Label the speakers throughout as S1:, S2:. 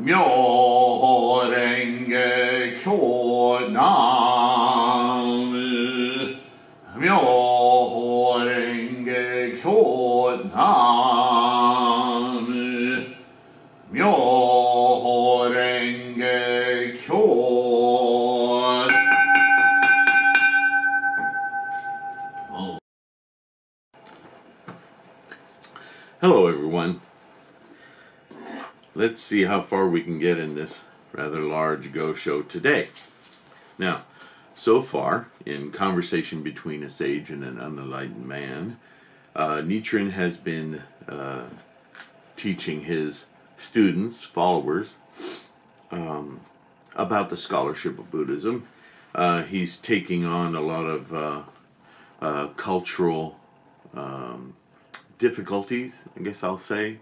S1: 妙蓮華経南無妙蓮華経南無妙蓮華経。Hello everyone. Let's see how far we can get in this rather large Go show today. Now, so far, in Conversation Between a Sage and an Unenlightened Man, Nichiren has been teaching his students, followers, about the scholarship of Buddhism. He's taking on a lot of cultural difficulties, I guess I'll say.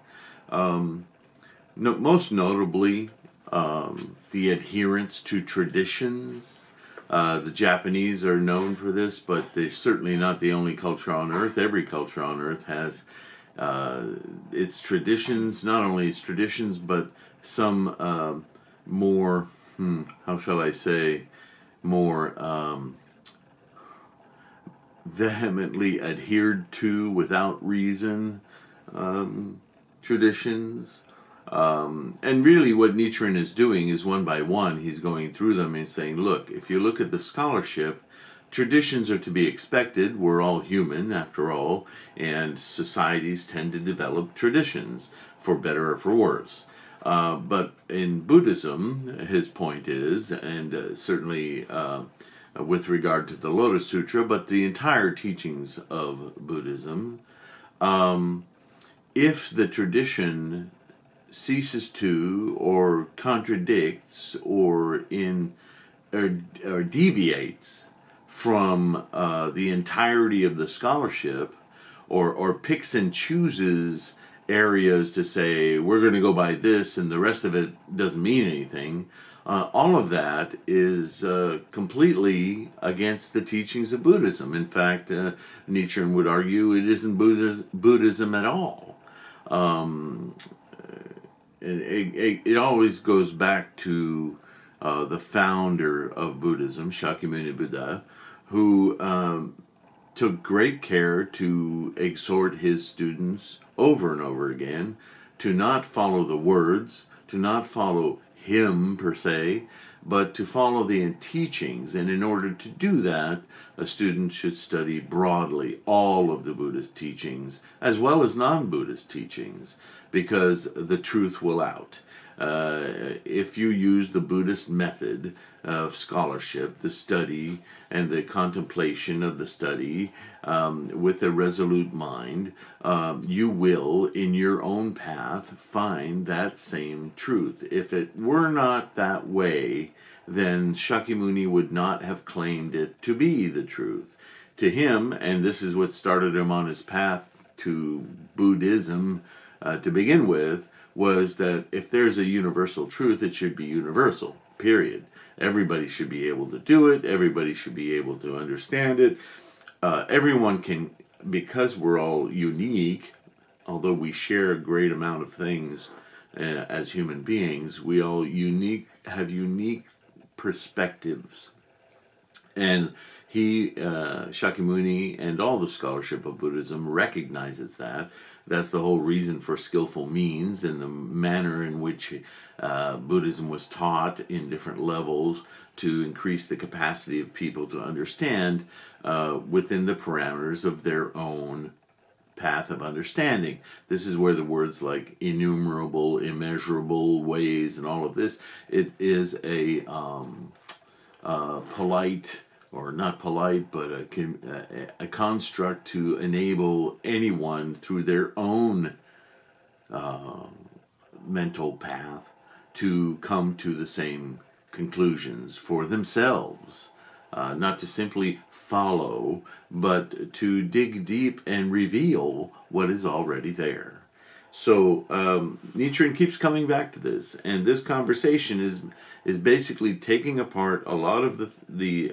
S1: Most notably, the adherence to traditions. The Japanese are known for this, but they're certainly not the only culture on earth. Every culture on earth has its traditions, not only its traditions, but some more, how shall I say, more vehemently adhered to without reason traditions. And really what Nichiren is doing is one by one he's going through them and saying, look, if you look at the scholarship, traditions are to be expected. We're all human after all, and societies tend to develop traditions for better or for worse. But in Buddhism, his point is, and certainly with regard to the Lotus Sutra, but the entire teachings of Buddhism, if the tradition ceases to, or contradicts, or deviates from the entirety of the scholarship, or picks and chooses areas to say we're going to go by this and the rest of it doesn't mean anything, all of that is completely against the teachings of Buddhism. In fact, Nichiren would argue it isn't Buddhism at all. It always goes back to the founder of Buddhism, Shakyamuni Buddha, who took great care to exhort his students over and over again to not follow the words, to not follow him per se, but to follow the teachings. And in order to do that, a student should study broadly all of the Buddhist teachings as well as non-Buddhist teachings, because the truth will out. If you use the Buddhist method of scholarship, the study and the contemplation of the study with a resolute mind, you will, in your own path, find that same truth. If it were not that way, then Shakyamuni would not have claimed it to be the truth. To him, and this is what started him on his path to Buddhism to begin with, was that if there's a universal truth, it should be universal, period. Everybody should be able to do it. Everybody should be able to understand it. Everyone can, because we're all unique, although we share a great amount of things as human beings, we all have unique perspectives. And he, Shakyamuni, and all the scholarship of Buddhism recognizes that. That's the whole reason for skillful means and the manner in which Buddhism was taught in different levels to increase the capacity of people to understand within the parameters of their own path of understanding. This is where the words like innumerable, immeasurable ways and all of this, it is a polite, or not polite, but a construct to enable anyone through their own mental path to come to the same conclusions for themselves. Not to simply follow, but to dig deep and reveal what is already there. So Nichiren keeps coming back to this, and this conversation is basically taking apart a lot of the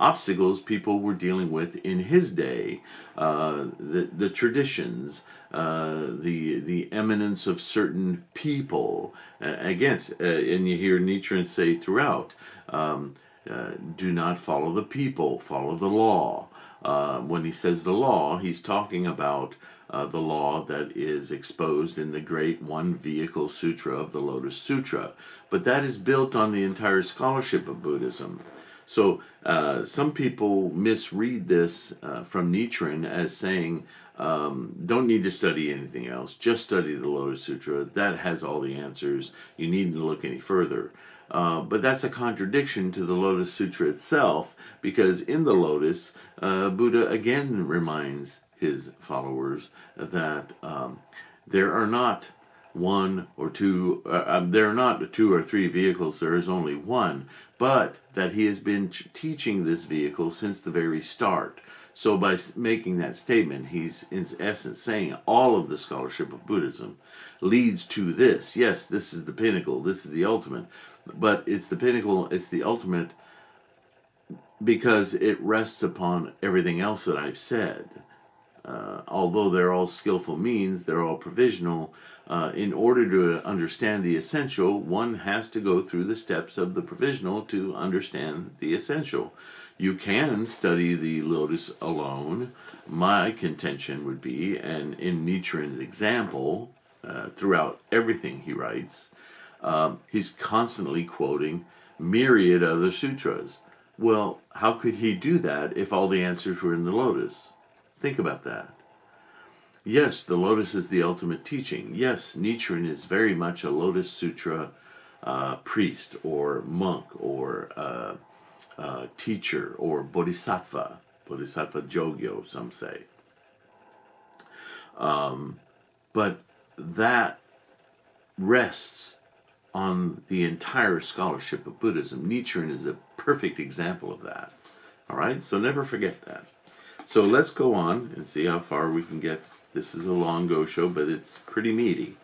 S1: obstacles people were dealing with in his day, the traditions, the eminence of certain people. And you hear Nichiren say throughout, do not follow the people, follow the law. When he says the law, he's talking about the law that is exposed in the great One Vehicle Sutra of the Lotus Sutra. But that is built on the entire scholarship of Buddhism. So some people misread this from Nichiren as saying, don't need to study anything else, just study the Lotus Sutra. That has all the answers. You needn't look any further. But that's a contradiction to the Lotus Sutra itself, because in the Lotus, Buddha again reminds his followers that there are not one or two, there are not two or three vehicles, there is only one, but that he has been teaching this vehicle since the very start. So by making that statement, he's in essence saying all of the scholarship of Buddhism leads to this. Yes, this is the pinnacle, this is the ultimate, but it's the pinnacle, it's the ultimate because it rests upon everything else that I've said. Although they're all skillful means, they're all provisional. In order to understand the essential, one has to go through the steps of the provisional to understand the essential. You can study the Lotus alone. My contention would be, and in Nichiren's example, throughout everything he writes, he's constantly quoting myriad other sutras. Well, how could he do that if all the answers were in the Lotus? Think about that. Yes, the Lotus is the ultimate teaching. Yes, Nichiren is very much a Lotus Sutra priest or monk or teacher or bodhisattva. Bodhisattva Jogyo, some say. But that rests on the entire scholarship of Buddhism. Nichiren is a perfect example of that. All right, so never forget that. So let's go on and see how far we can get. This is a long go show, but it's pretty meaty.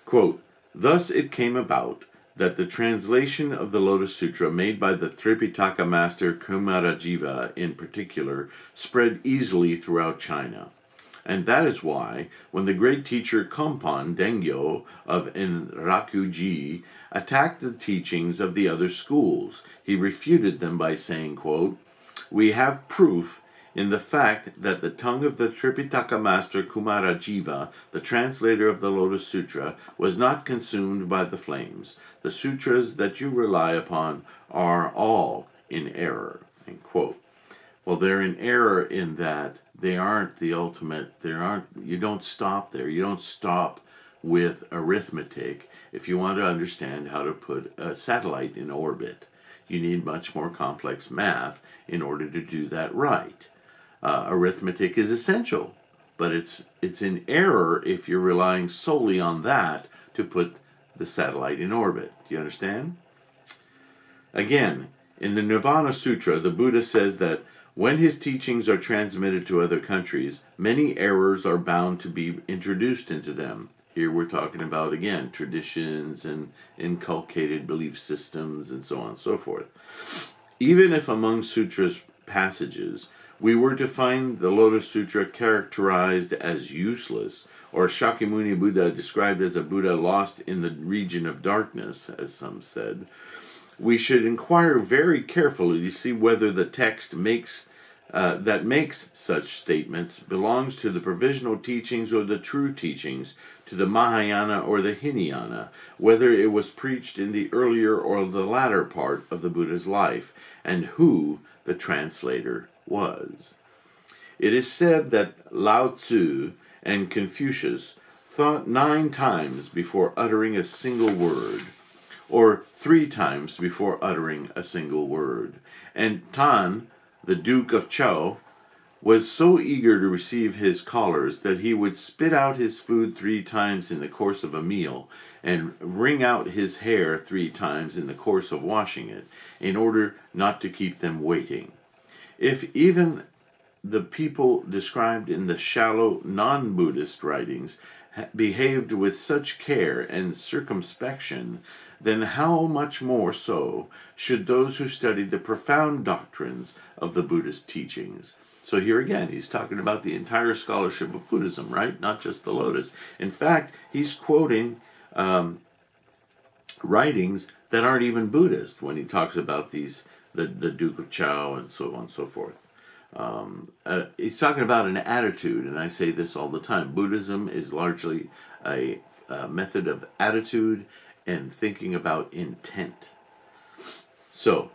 S1: Quote, thus it came about that the translation of the Lotus Sutra made by the Tripitaka master Kumarajiva in particular spread easily throughout China. And that is why, when the great teacher Kompan Dengyo of Enrakuji attacked the teachings of the other schools, he refuted them by saying, quote, we have proof in the fact that the tongue of the Tripitaka master Kumarajiva, the translator of the Lotus Sutra, was not consumed by the flames. The sutras that you rely upon are all in error. End quote. Well, they're in error in that they aren't the ultimate. You don't stop there. You don't stop with arithmetic if you want to understand how to put a satellite in orbit. You need much more complex math in order to do that right. Arithmetic is essential, but it's in error if you're relying solely on that to put the satellite in orbit. Do you understand? Again, in the Nirvana Sutra, the Buddha says that when his teachings are transmitted to other countries, many errors are bound to be introduced into them. Here we're talking about, again, traditions and inculcated belief systems and so on and so forth. Even if among sutras passages we were to find the Lotus Sutra characterized as useless, or Shakyamuni Buddha described as a Buddha lost in the region of darkness, as some said, we should inquire very carefully to see whether the text that makes such statements belongs to the provisional teachings or the true teachings, to the Mahayana or the Hinayana, whether it was preached in the earlier or the latter part of the Buddha's life, and who the translator was. It is said that Lao Tzu and Confucius thought 9 times before uttering a single word, or 3 times before uttering a single word. And Tan, the Duke of Chou, was so eager to receive his callers that he would spit out his food 3 times in the course of a meal and wring out his hair 3 times in the course of washing it, in order not to keep them waiting. If even the people described in the shallow non-Buddhist writings behaved with such care and circumspection, then how much more so should those who studied the profound doctrines of the Buddhist teachings. So here again, he's talking about the entire scholarship of Buddhism, right? Not just the Lotus. In fact, he's quoting writings that aren't even Buddhist when he talks about these, the Duke of Chao and so on and so forth. He's talking about an attitude, and I say this all the time. Buddhism is largely a method of attitude and thinking about intent. So,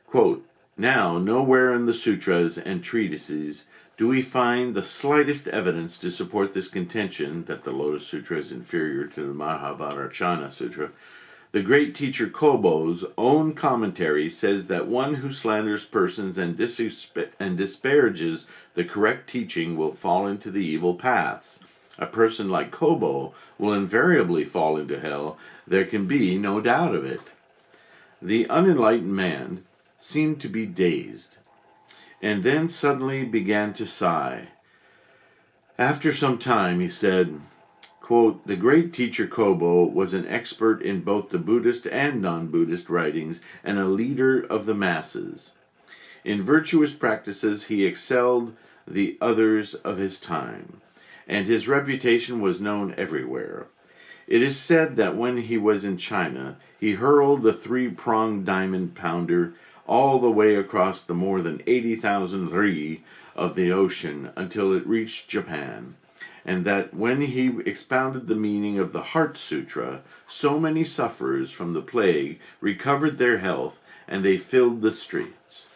S1: quote, "Now, nowhere in the sutras and treatises do we find the slightest evidence to support this contention that the Lotus Sutra is inferior to the Mahavajrayana Sutra. The great teacher Kobo's own commentary says that one who slanders persons and disparages the correct teaching will fall into the evil paths. A person like Kobo will invariably fall into hell. There can be no doubt of it." The unenlightened man seemed to be dazed, and then suddenly began to sigh. After some time he said, quote, "The great teacher Kobo was an expert in both the Buddhist and non-Buddhist writings and a leader of the masses. In virtuous practices he excelled the others of his time, and his reputation was known everywhere. It is said that when he was in China, he hurled the three-pronged diamond pounder all the way across the more than 80,000 ri of the ocean until it reached Japan, and that when he expounded the meaning of the Heart Sutra, so many sufferers from the plague recovered their health, and they filled the streets.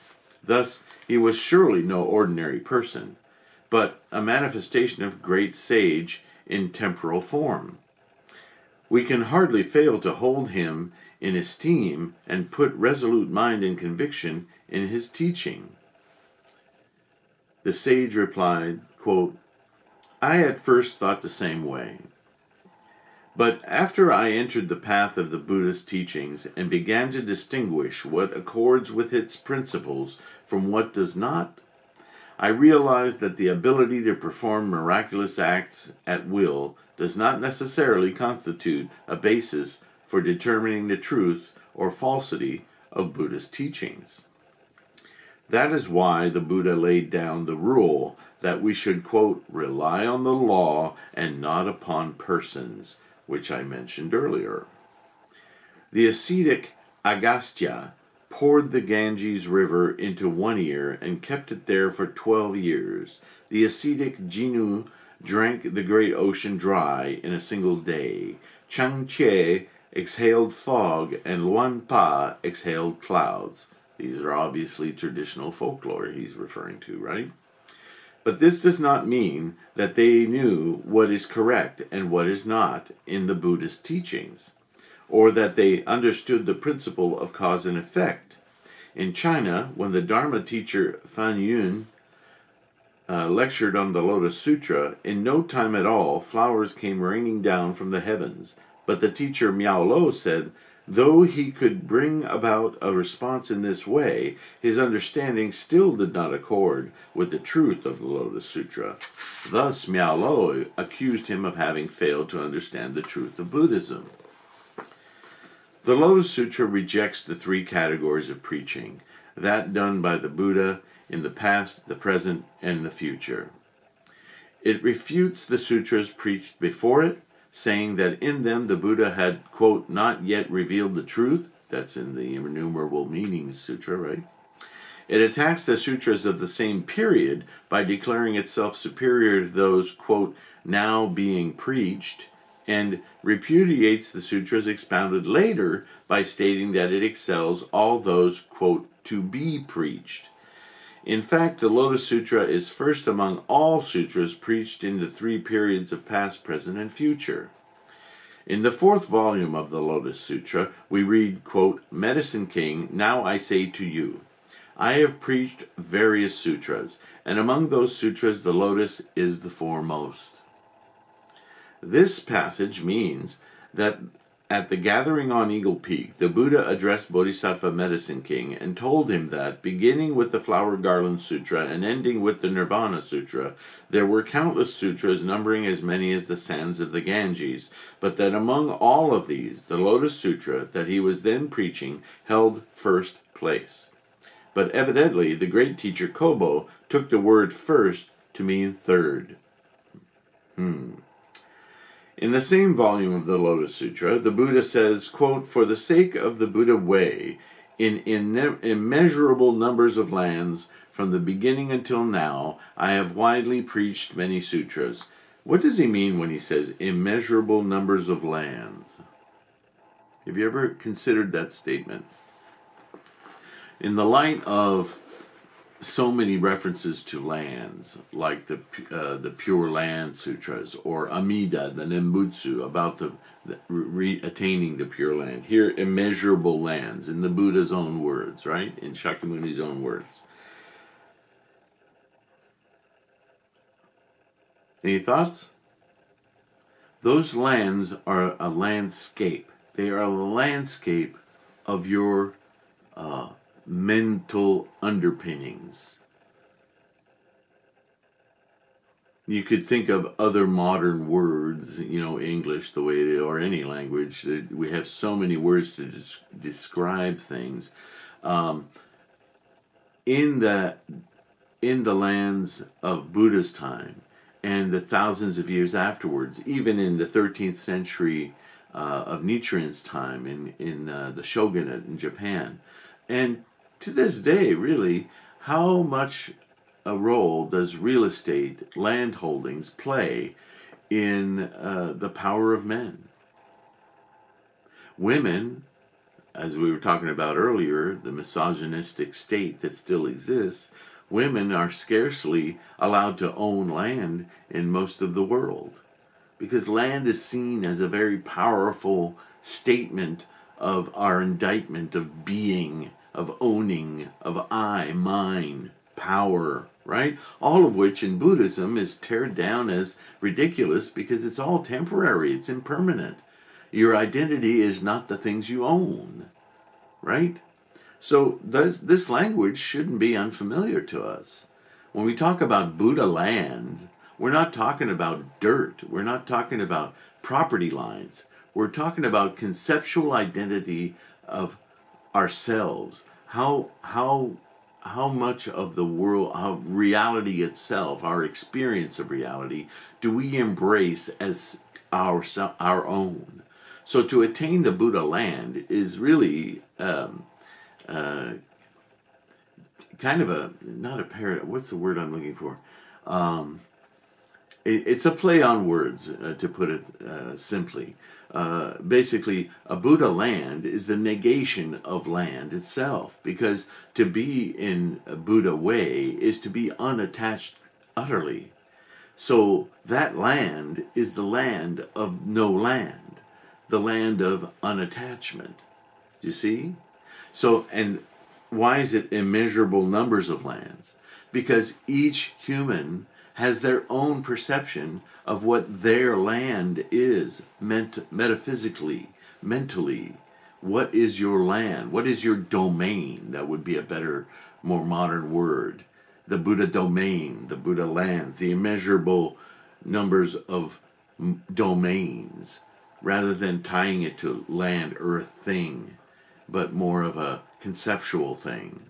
S1: Thus, he was surely no ordinary person, but a manifestation of great sage in temporal form. We can hardly fail to hold him in esteem and put resolute mind and conviction in his teaching." The sage replied, quote, "I at first thought the same way. But after I entered the path of the Buddhist teachings and began to distinguish what accords with its principles from what does not, I realized that the ability to perform miraculous acts at will does not necessarily constitute a basis for determining the truth or falsity of Buddhist teachings. That is why the Buddha laid down the rule that we should, quote, rely on the law and not upon persons, which I mentioned earlier. The ascetic Agastya poured the Ganges River into one ear and kept it there for 12 years. The ascetic Jinu drank the great ocean dry in a single day. Changche exhaled fog, and Luan Pa exhaled clouds. These are obviously traditional folklore he's referring to, right? But this does not mean that they knew what is correct and what is not in the Buddhist teachings, or that they understood the principle of cause and effect. In China, when the Dharma teacher Fan Yun lectured on the Lotus Sutra, in no time at all flowers came raining down from the heavens. But the teacher Miao Lo said, though he could bring about a response in this way, his understanding still did not accord with the truth of the Lotus Sutra. Thus Miao Lo accused him of having failed to understand the truth of Buddhism. The Lotus Sutra rejects the three categories of preaching, that done by the Buddha in the past, the present, and the future. It refutes the sutras preached before it, saying that in them the Buddha had, quote, not yet revealed the truth. That's in the Innumerable Meanings Sutra, right? It attacks the sutras of the same period by declaring itself superior to those, quote, now being preached, and repudiates the sutras expounded later by stating that it excels all those, quote, to be preached. In fact, the Lotus Sutra is first among all sutras preached in the three periods of past, present, and future. In the fourth volume of the Lotus Sutra, we read, quote, Medicine King, now I say to you, I have preached various sutras, and among those sutras the Lotus is the foremost. This passage means that At the gathering on Eagle Peak, the Buddha addressed Bodhisattva Medicine King and told him that, beginning with the Flower Garland Sutra and ending with the Nirvana Sutra, there were countless sutras numbering as many as the sands of the Ganges, but that among all of these, the Lotus Sutra that he was then preaching held first place. But evidently, the great teacher Kobo took the word first to mean third. In the same volume of the Lotus Sutra, the Buddha says, quote, "For the sake of the Buddha way, in immeasurable numbers of lands, from the beginning until now, I have widely preached many sutras." What does he mean when he says immeasurable numbers of lands? Have you ever considered that statement? In the light of so many references to lands, like the Pure Land Sutras, or Amida, the Nembutsu, about attaining the Pure Land. Here, immeasurable lands, in the Buddha's own words, right? In Shakyamuni's own words. Any thoughts? Those lands are a landscape. They are a landscape of your mental underpinnings. You could think of other modern words, English, the way it is, or any language. We have so many words to describe things. In the lands of Buddha's time and the thousands of years afterwards, even in the 13th century of Nichiren's time in the shogunate in Japan, and to this day, really, how much a role does real estate, land holdings play in the power of men? Women, as we were talking about earlier, the misogynistic state that still exists, women are scarcely allowed to own land in most of the world, because land is seen as a very powerful statement of our indictment of being, of owning, of I, mine, power, right? All of which in Buddhism is teared down as ridiculous because it's all temporary, it's impermanent. Your identity is not the things you own, right? So this language shouldn't be unfamiliar to us. When we talk about Buddha land, we're not talking about dirt. We're not talking about property lines. We're talking about conceptual identity of ourselves. How much of the world, how reality itself, our experience of reality, do we embrace as our own? So to attain the Buddha land is really kind of not a paradox. What's the word I'm looking for? It's a play on words, to put it simply. Basically, a Buddha land is the negation of land itself, because to be in a Buddha way is to be unattached utterly. So that land is the land of no land, the land of unattachment. You see? So, and why is it immeasurable numbers of lands? Because each human has their own perception of what their land is, metaphysically, mentally. What is your land? What is your domain? That would be a better, more modern word. The Buddha domain, the Buddha lands, the immeasurable numbers of domains, rather than tying it to land, earth, thing, but more of a conceptual thing.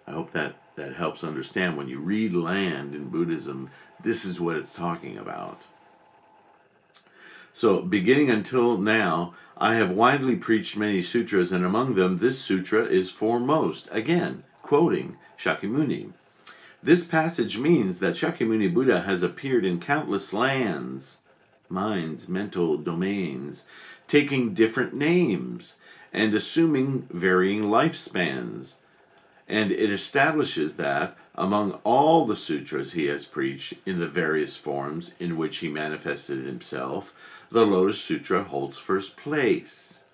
S1: I hope that helps understand. When you read land in Buddhism, this is what it's talking about. So, beginning until now, I have widely preached many sutras, and among them this sutra is foremost. Again, quoting Shakyamuni. This passage means that Shakyamuni Buddha has appeared in countless lands, minds, mental domains, taking different names and assuming varying lifespans. And it establishes that among all the sutras he has preached in the various forms in which he manifested himself, the Lotus Sutra holds first place.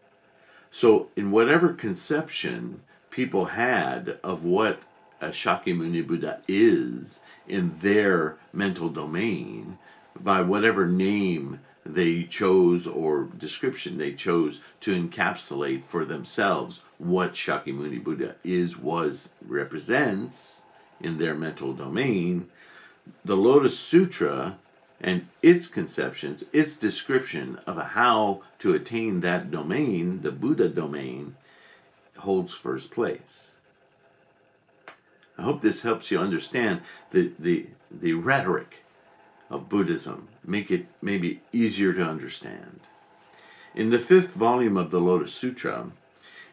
S1: So in whatever conception people had of what a Shakyamuni Buddha is in their mental domain, by whatever name they chose, or description they chose to encapsulate for themselves what Shakyamuni Buddha is, was, represents in their mental domain, the Lotus Sutra and its conceptions, its description of how to attain that domain, the Buddha domain, holds first place. I hope this helps you understand the rhetoric of Buddhism, make it maybe easier to understand. In the 5th volume of the Lotus Sutra,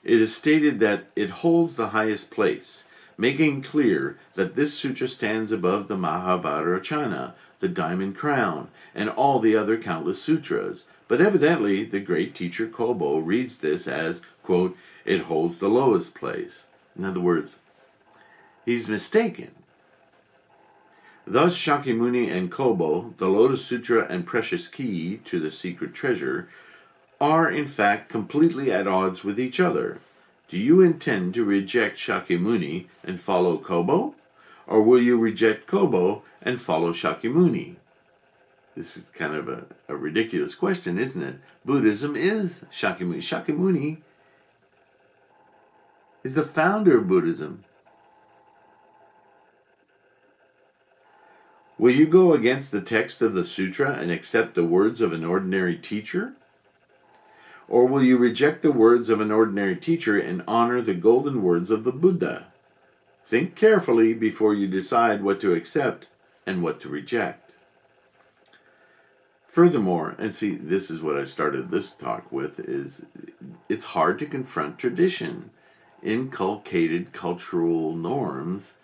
S1: it is stated that it holds the highest place, making clear that this sutra stands above the Mahavajracana, the Diamond Crown, and all the other countless sutras. But evidently, the great teacher Kobo reads this as, quote, it holds the lowest place. In other words, he's mistaken. Thus, Shakyamuni and Kobo, the Lotus Sutra and precious key to the secret treasure, are in fact completely at odds with each other. Do you intend to reject Shakyamuni and follow Kobo? Or will you reject Kobo and follow Shakyamuni? This is kind of a ridiculous question, isn't it? Buddhism is Shakyamuni. Shakyamuni is the founder of Buddhism. Will you go against the text of the sutra and accept the words of an ordinary teacher? Or will you reject the words of an ordinary teacher and honor the golden words of the Buddha? Think carefully before you decide what to accept and what to reject. Furthermore, and see, this is what I started this talk with, is it's hard to confront tradition. Inculcated cultural norms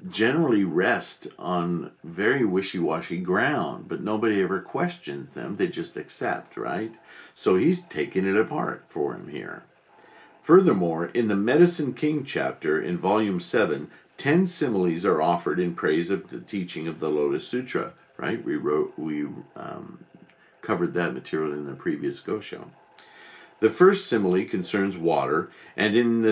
S1: generally rest on very wishy-washy ground, but nobody ever questions them. They just accept, right? So he's taking it apart for him here. Furthermore, in the Medicine King chapter in volume 7, 10 similes are offered in praise of the teaching of the Lotus Sutra, right? We covered that material in the previous Go-Show. The first simile concerns water, and in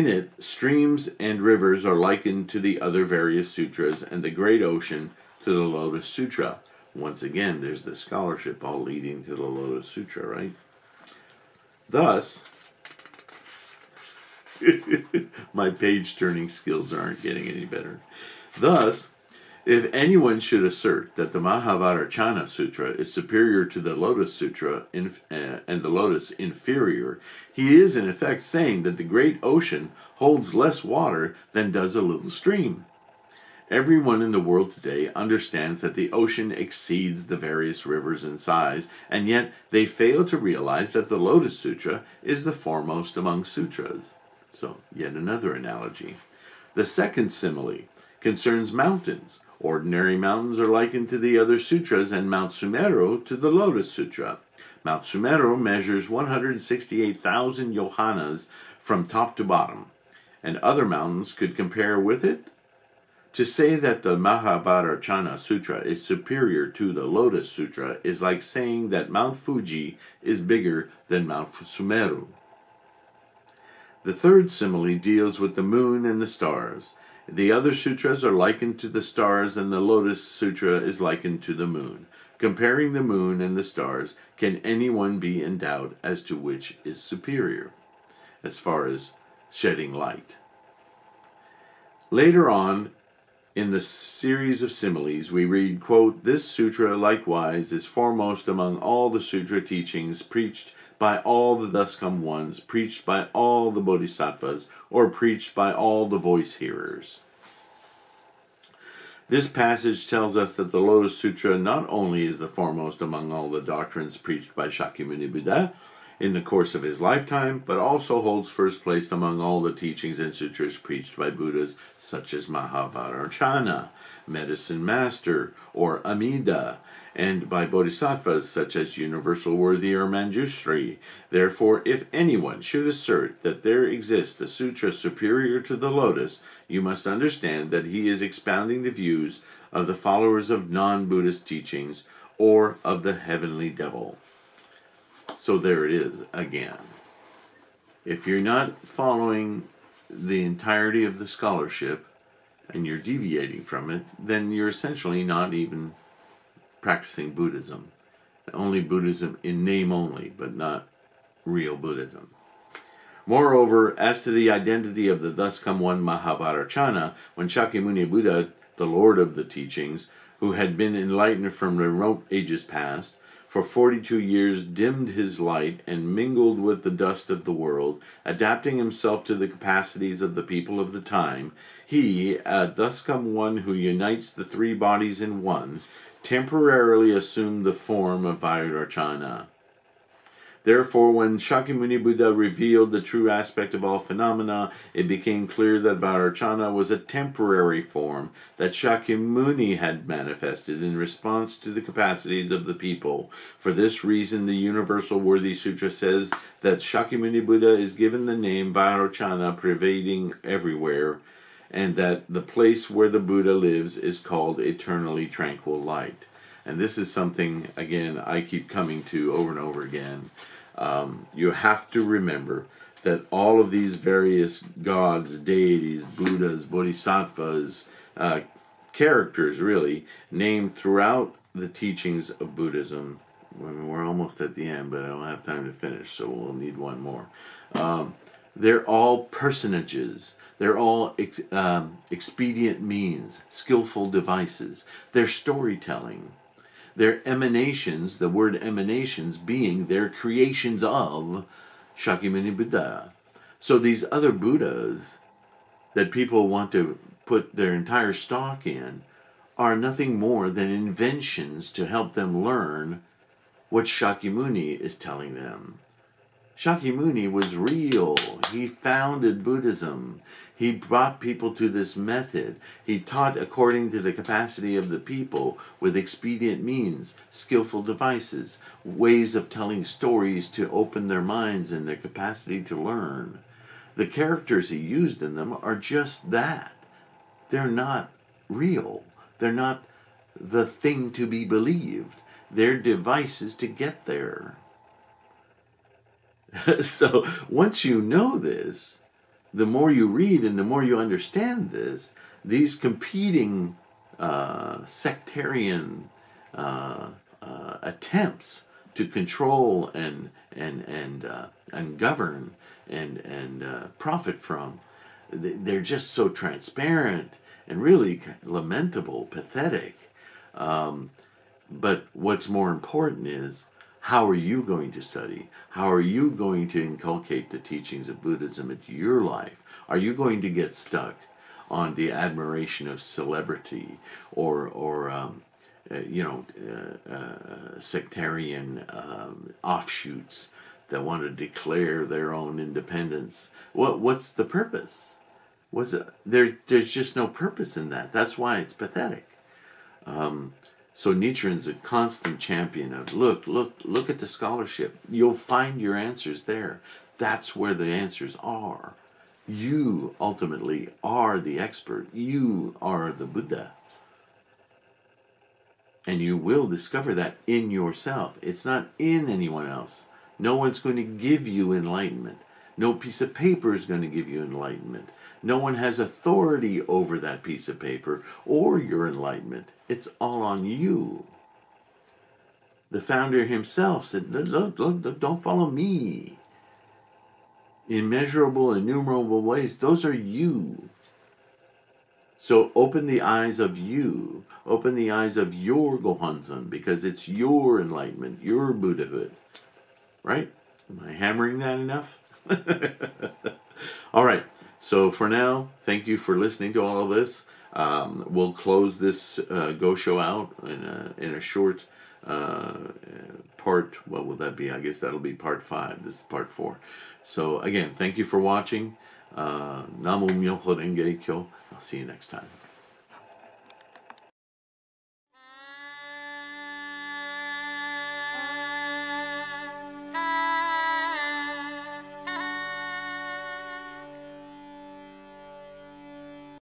S1: it, streams and rivers are likened to the other various sutras, and the great ocean to the Lotus Sutra. Once again, there's the scholarship all leading to the Lotus Sutra, right? Thus, my page-turning skills aren't getting any better. Thus, if anyone should assert that the Mahavajracana Sutra is superior to the Lotus Sutra and the Lotus inferior, he is in effect saying that the great ocean holds less water than does a little stream. Everyone in the world today understands that the ocean exceeds the various rivers in size, and yet they fail to realize that the Lotus Sutra is the foremost among sutras. So, yet another analogy. The second simile concerns mountains. Ordinary mountains are likened to the other sutras, and Mount Sumeru to the Lotus Sutra. Mount Sumeru measures 168,000 yohanas from top to bottom, and other mountains could compare with it. To say that the Mahavajracana Sutra is superior to the Lotus Sutra is like saying that Mount Fuji is bigger than Mount Sumeru. The third simile deals with the moon and the stars. The other sutras are likened to the stars, and the Lotus Sutra is likened to the moon. Comparing the moon and the stars, can anyone be in doubt as to which is superior, as far as shedding light? Later on, in the series of similes, we read, quote, this sutra likewise is foremost among all the sutra teachings preached by all the thus come ones, preached by all the bodhisattvas, or preached by all the voice hearers. This passage tells us that the Lotus Sutra not only is the foremost among all the doctrines preached by Shakyamuni Buddha in the course of his lifetime, but also holds first place among all the teachings and sutras preached by Buddhas such as Mahavajracana, Medicine Master, or Amida, and by bodhisattvas such as Universal Worthy or Manjushri. Therefore, if anyone should assert that there exists a sutra superior to the Lotus, you must understand that he is expounding the views of the followers of non-Buddhist teachings or of the heavenly devil. So there it is again. If you're not following the entirety of the scholarship and you're deviating from it, then you're essentially not even practicing Buddhism. Only Buddhism in name only, but not real Buddhism. Moreover, as to the identity of the thus come one Mahavajracana, when Shakyamuni Buddha, the Lord of the teachings, who had been enlightened from remote ages past, for 42 years dimmed his light and mingled with the dust of the world, adapting himself to the capacities of the people of the time, he, thus come one who unites the three bodies in one, temporarily assumed the form of Vajracana. Therefore, when Shakyamuni Buddha revealed the true aspect of all phenomena, it became clear that Vajracana was a temporary form that Shakyamuni had manifested in response to the capacities of the people. For this reason, the Universal Worthy Sutra says that Shakyamuni Buddha is given the name Vajracana, pervading everywhere, and that the place where the Buddha lives is called eternally tranquil light. And this is something, again, I keep coming to over and over again. You have to remember that all of these various gods, deities, Buddhas, bodhisattvas, characters really, named throughout the teachings of Buddhism. We're almost at the end, but I don't have time to finish, so we'll need one more. They're all personages. They're all expedient means, skillful devices. They're storytelling. They're emanations, the word emanations being their creations of Shakyamuni Buddha. So these other Buddhas that people want to put their entire stock in are nothing more than inventions to help them learn what Shakyamuni is telling them. Shakyamuni was real. He founded Buddhism. He brought people to this method. He taught according to the capacity of the people with expedient means, skillful devices, ways of telling stories to open their minds and their capacity to learn. The characters he used in them are just that. They're not real. They're not the thing to be believed. They're devices to get there. So once you know this, the more you read and the more you understand this, these competing sectarian attempts to control and govern and profit from, they're just so transparent and really lamentable, pathetic. But what's more important is, how are you going to study? How are you going to inculcate the teachings of Buddhism into your life? Are you going to get stuck on the admiration of celebrity or sectarian offshoots that want to declare their own independence? What's the purpose? There's just no purpose in that. That's why it's pathetic. So Nichiren's a constant champion of, look at the scholarship. You'll find your answers there. That's where the answers are. You ultimately are the expert. You are the Buddha. And you will discover that in yourself. It's not in anyone else. No one's going to give you enlightenment. No piece of paper is going to give you enlightenment. No one has authority over that piece of paper or your enlightenment. It's all on you. The founder himself said, look, don't follow me. Immeasurable, innumerable ways, those are you. So open the eyes of you. Open the eyes of your Gohanzon, because it's your enlightenment, your Buddhahood. Right? Am I hammering that enough? All right. So for now, thank you for listening to all of this. We'll close this Go Show out in a short part. What will that be? I guess that'll be part 5. This is part 4. So again, thank you for watching. Namo Myoho Renge Kyo. I'll see you next time.